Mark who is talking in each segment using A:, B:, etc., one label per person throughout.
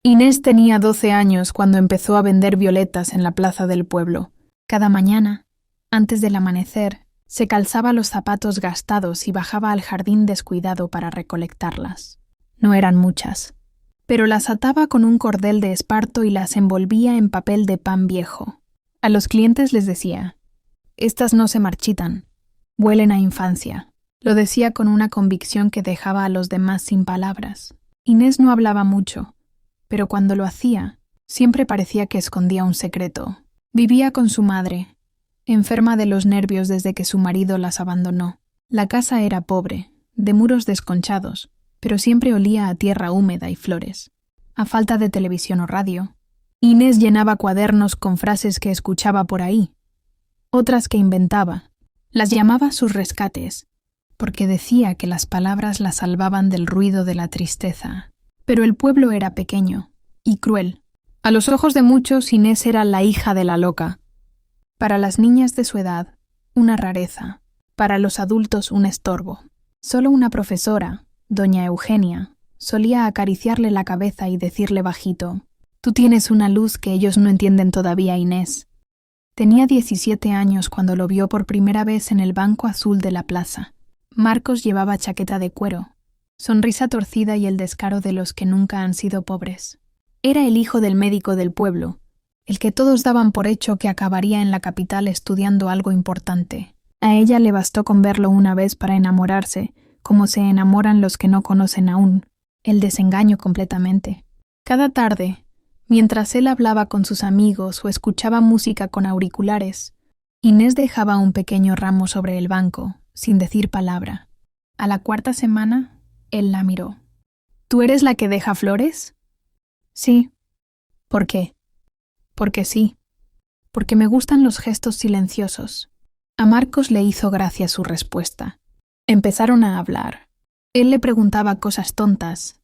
A: Inés tenía 12 años cuando empezó a vender violetas en la plaza del pueblo. Cada mañana, antes del amanecer, se calzaba los zapatos gastados y bajaba al jardín descuidado para recolectarlas. No eran muchas, pero las ataba con un cordel de esparto y las envolvía en papel de pan viejo. A los clientes les decía: «Estas no se marchitan, huelen a infancia». Lo decía con una convicción que dejaba a los demás sin palabras. Inés no hablaba mucho, pero cuando lo hacía, siempre parecía que escondía un secreto. Vivía con su madre, enferma de los nervios desde que su marido las abandonó. La casa era pobre, de muros desconchados, pero siempre olía a tierra húmeda y flores. A falta de televisión o radio, Inés llenaba cuadernos con frases que escuchaba por ahí, otras que inventaba. Las llamaba sus rescates, porque decía que las palabras la salvaban del ruido de la tristeza. Pero el pueblo era pequeño y cruel. A los ojos de muchos, Inés era la hija de la loca. Para las niñas de su edad, una rareza. Para los adultos, un estorbo. Solo una profesora, doña Eugenia, solía acariciarle la cabeza y decirle bajito: «Tú tienes una luz que ellos no entienden todavía, Inés». Tenía 17 años cuando lo vio por primera vez en el banco azul de la plaza. Marcos llevaba chaqueta de cuero, sonrisa torcida y el descaro de los que nunca han sido pobres. Era el hijo del médico del pueblo, el que todos daban por hecho que acabaría en la capital estudiando algo importante. A ella le bastó con verlo una vez para enamorarse, como se enamoran los que no conocen aún, el desengaño completamente. Cada tarde, mientras él hablaba con sus amigos o escuchaba música con auriculares, Inés dejaba un pequeño ramo sobre el banco, sin decir palabra. A la cuarta semana, él la miró. «¿Tú eres la que deja flores?» «Sí». «¿Por qué?» «Porque sí. Porque me gustan los gestos silenciosos». A Marcos le hizo gracia su respuesta. Empezaron a hablar. Él le preguntaba cosas tontas.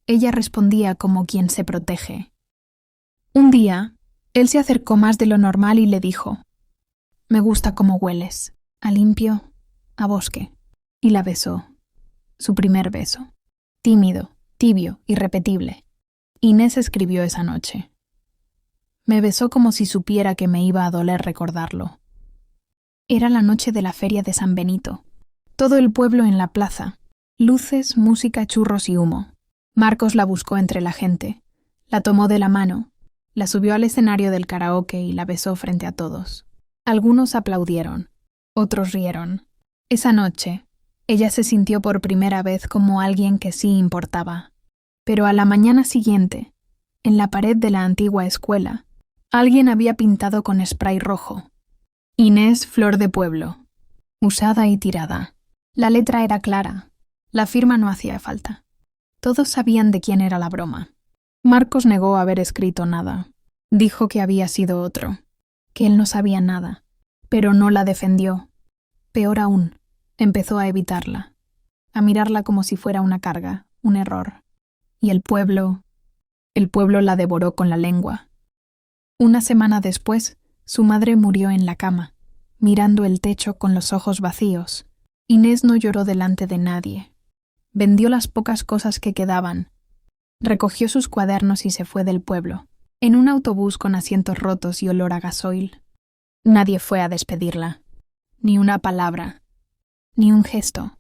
A: Ella respondía como quien se protege. Un día, él se acercó más de lo normal y le dijo: «Me gusta cómo hueles, a limpio, a bosque». Y la besó. Su primer beso. Tímido, tibio, irrepetible. Inés escribió esa noche: «Me besó como si supiera que me iba a doler recordarlo». Era la noche de la feria de San Benito. Todo el pueblo en la plaza. Luces, música, churros y humo. Marcos la buscó entre la gente. La tomó de la mano. La subió al escenario del karaoke y la besó frente a todos. Algunos aplaudieron. Otros rieron. Esa noche, ella se sintió por primera vez como alguien que sí importaba. Pero a la mañana siguiente, en la pared de la antigua escuela, alguien había pintado con spray rojo: «Inés Flor de Pueblo», usada y tirada. La letra era clara. La firma no hacía falta. Todos sabían de quién era la broma. Marcos negó haber escrito nada. Dijo que había sido otro, que él no sabía nada, pero no la defendió. Peor aún, empezó a evitarla, a mirarla como si fuera una carga, un error. Y el pueblo la devoró con la lengua. Una semana después, su madre murió en la cama, mirando el techo con los ojos vacíos. Inés no lloró delante de nadie. Vendió las pocas cosas que quedaban. Recogió sus cuadernos y se fue del pueblo, en un autobús con asientos rotos y olor a gasoil. Nadie fue a despedirla. Ni una palabra. Ni un gesto.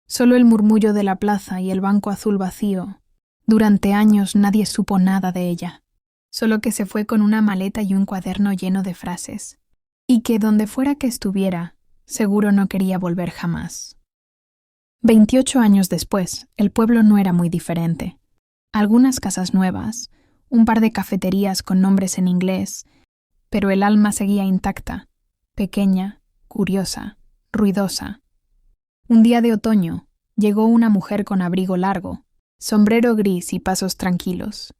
A: Solo el murmullo de la plaza y el banco azul vacío. Durante años nadie supo nada de ella. Solo que se fue con una maleta y un cuaderno lleno de frases. Y que donde fuera que estuviera, seguro no quería volver jamás. 28 años después, el pueblo no era muy diferente. Algunas casas nuevas, un par de cafeterías con nombres en inglés, pero el alma seguía intacta, pequeña, curiosa, ruidosa. Un día de otoño, llegó una mujer con abrigo largo, sombrero gris y pasos tranquilos.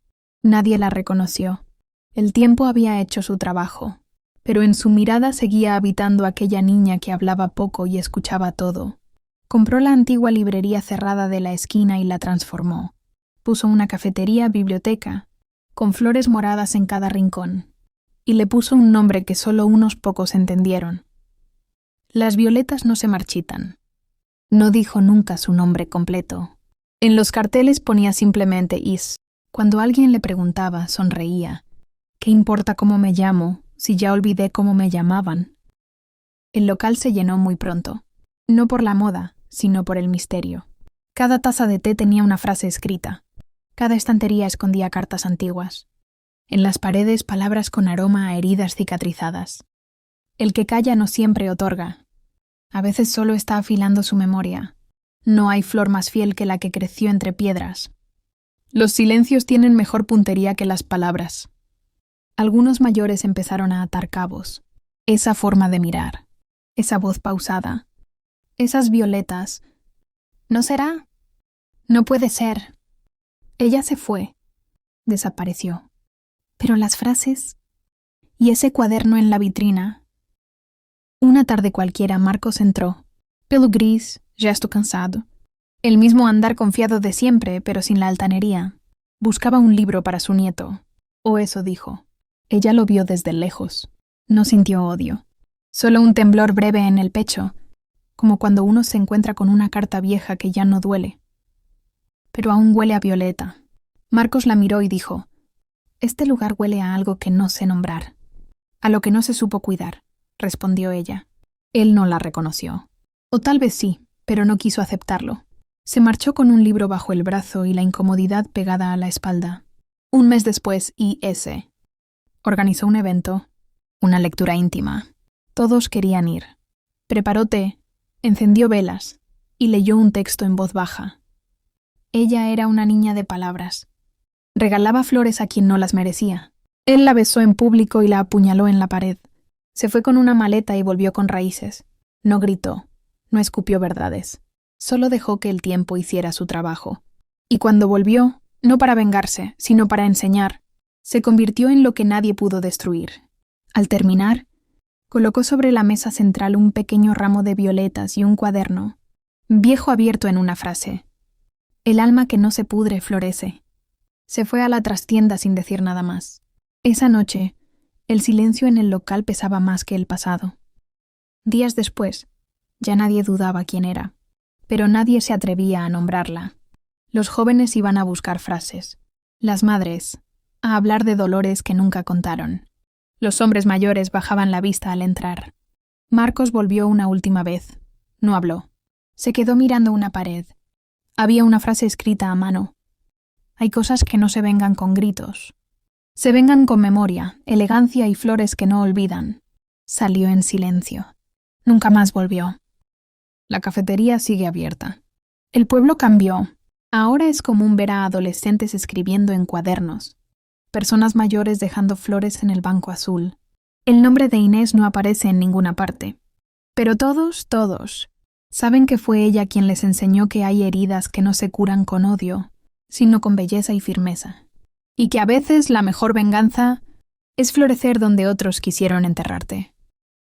A: Nadie la reconoció. El tiempo había hecho su trabajo, pero en su mirada seguía habitando aquella niña que hablaba poco y escuchaba todo. Compró la antigua librería cerrada de la esquina y la transformó. Puso una cafetería, biblioteca, con flores moradas en cada rincón, y le puso un nombre que solo unos pocos entendieron. Las violetas no se marchitan. No dijo nunca su nombre completo. En los carteles ponía simplemente Is, Cuando alguien le preguntaba, sonreía. ¿Qué importa cómo me llamo, si ya olvidé cómo me llamaban? El local se llenó muy pronto, no por la moda, sino por el misterio. Cada taza de té tenía una frase escrita. Cada estantería escondía cartas antiguas. En las paredes, palabras con aroma a heridas cicatrizadas. El que calla no siempre otorga. A veces solo está afilando su memoria. No hay flor más fiel que la que creció entre piedras. Los silencios tienen mejor puntería que las palabras. Algunos mayores empezaron a atar cabos. Esa forma de mirar, esa voz pausada, esas violetas. ¿No será? No puede ser. Ella se fue. Desapareció. Pero las frases y ese cuaderno en la vitrina. Una tarde cualquiera Marcos entró, pelo gris, gesto cansado. El mismo andar confiado de siempre, pero sin la altanería. Buscaba un libro para su nieto, o eso dijo. Ella lo vio desde lejos. No sintió odio, solo un temblor breve en el pecho, como cuando uno se encuentra con una carta vieja que ya no duele. Pero aún huele a violeta. Marcos la miró y dijo: «Este lugar huele a algo que no sé nombrar, a lo que no se supo cuidar», respondió ella. Él no la reconoció. O tal vez sí, pero no quiso aceptarlo. Se marchó con un libro bajo el brazo y la incomodidad pegada a la espalda. Un mes después, I.S. organizó un evento, una lectura íntima. Todos querían ir. Preparó té, encendió velas y leyó un texto en voz baja. Ella era una niña de palabras. Regalaba flores a quien no las merecía. Él la besó en público y la apuñaló en la pared. Se fue con una maleta y volvió con raíces. No gritó, no escupió verdades. Solo dejó que el tiempo hiciera su trabajo. Y cuando volvió, no para vengarse, sino para enseñar, se convirtió en lo que nadie pudo destruir. Al terminar, colocó sobre la mesa central un pequeño ramo de violetas y un cuaderno, viejo abierto en una frase. El alma que no se pudre florece. Se fue a la trastienda sin decir nada más. Esa noche, el silencio en el local pesaba más que el pasado. Días después, ya nadie dudaba quién era, pero nadie se atrevía a nombrarla. Los jóvenes iban a buscar frases. Las madres, a hablar de dolores que nunca contaron. Los hombres mayores bajaban la vista al entrar. Marcos volvió una última vez. No habló. Se quedó mirando una pared. Había una frase escrita a mano. Hay cosas que no se vengan con gritos. Se vengan con memoria, elegancia y flores que no olvidan. Salió en silencio. Nunca más volvió. La cafetería sigue abierta. El pueblo cambió. Ahora es común ver a adolescentes escribiendo en cuadernos. Personas mayores dejando flores en el banco azul. El nombre de Inés no aparece en ninguna parte. Pero todos, saben que fue ella quien les enseñó que hay heridas que no se curan con odio, sino con belleza y firmeza. Y que a veces la mejor venganza es florecer donde otros quisieron enterrarte.